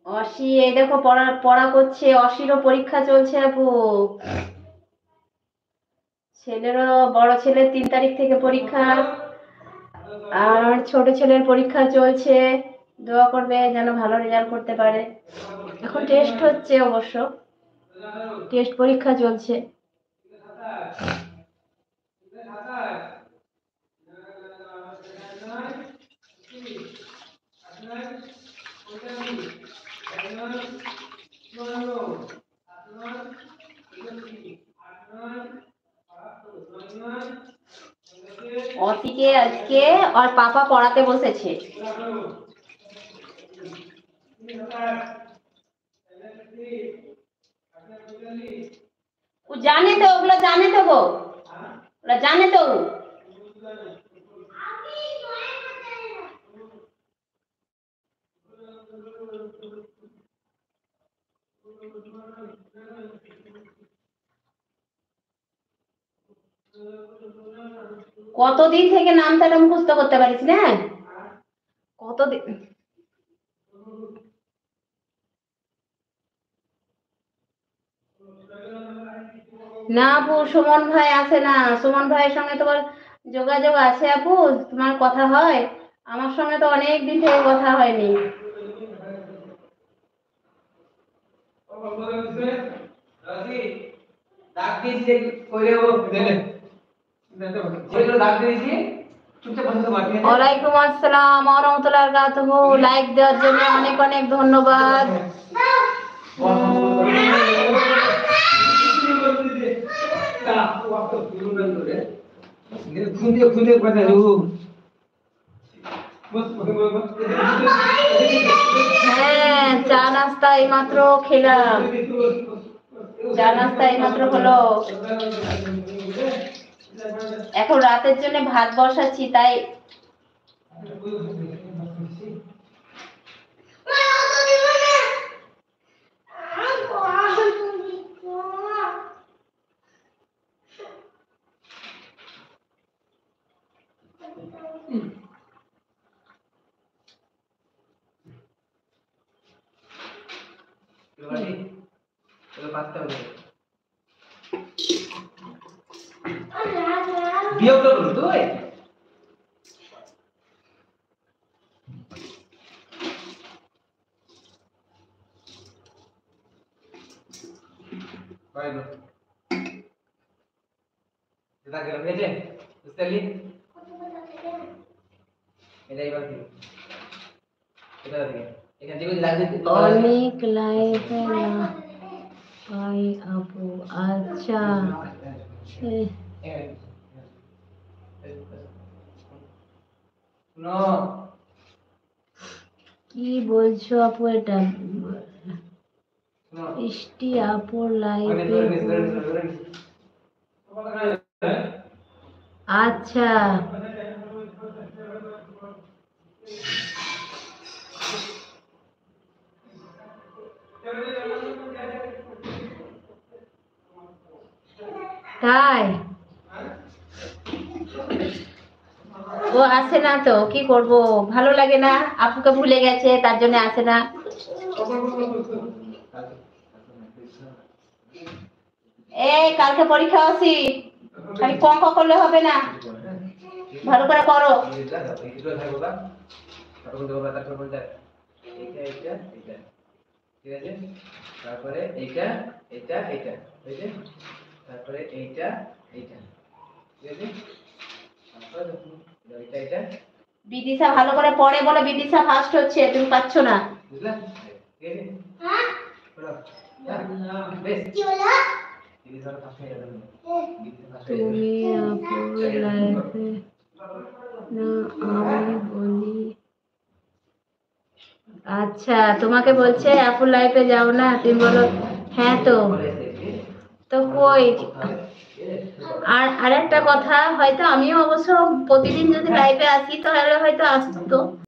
অসি এই দেখো পড়া পড়া করছে, অসিরও পরীক্ষা চলছে আপু। ছেলেরও, বড় ছেলের 3 তারিখ থেকে পরীক্ষা, আর ছোট ছেলের পরীক্ষা চলছে। দোয়া করবে যেন ভালো রেজাল্ট করতে পারে। এখন টেস্ট হচ্ছে, অবশ্য টেস্ট পরীক্ষা চলছে। অতিকে আজকে ওর পাপা পড়াতে বসেছে। ও জানে তো, ওগুলো জানে তো গো, ওরা জানে তো। কতদিন থেকে নামটা মুখস্থ করতে পারিস না? কতদিন না আপু, সুমন ভাই আছে না। সুমন ভাইয়ের সঙ্গে তোমার যোগাযোগ আছে আপু? তোমার কথা হয়? আমার সঙ্গে তো অনেক দিন থেকে কথা হয়নি। ওয়ালাইকুম আসসালাম ওয়া রাহমাতুল্লাহি ওয়া বারাকাতুহু। লাইক দেওয়ার জন্য অনেক অনেক ধন্যবাদ। হ্যাঁ, চা নাস্তা এইমাত্র খেলাম। চা নাস্তা এইমাত্র হলো। এখন রাতের জন্য ভাত বসাচ্ছি, তাই অনেক লাইভে না পাই আপু। আচ্ছা, কি বলছো আপু? এটা ইষ্টি আপুর লাইভে। আচ্ছা, তাই? ও আসে না তো কি করব, ভালো লাগে না। আপুকে ভুলে গেছে, তার জন্য আসে না। এই কালকে পরীক্ষা আছে, খালি ক ক করলে হবে না, ভালো করে করো। তারপরে এইটা, এটা, এটা, তারপরে এইটা, এইটা, ঠিক আছে? বিদিশা ভালো করে পড়ে বলে বিদিশা ফার্স্ট হচ্ছে, তুমি পাচ্ছ না, বুঝলা? তুমি আপুর লাইফে না, আমি বলি। আচ্ছা, তোমাকে বলছে আপুর লাইফে যাও না, তুমি বলো হ্যাঁ। তো তো কই, আর আরেকটা কথা, হয়তো আমিও অবশ্য প্রতিদিন যদি লাইভে আসি তাহলে হয়তো আসতো।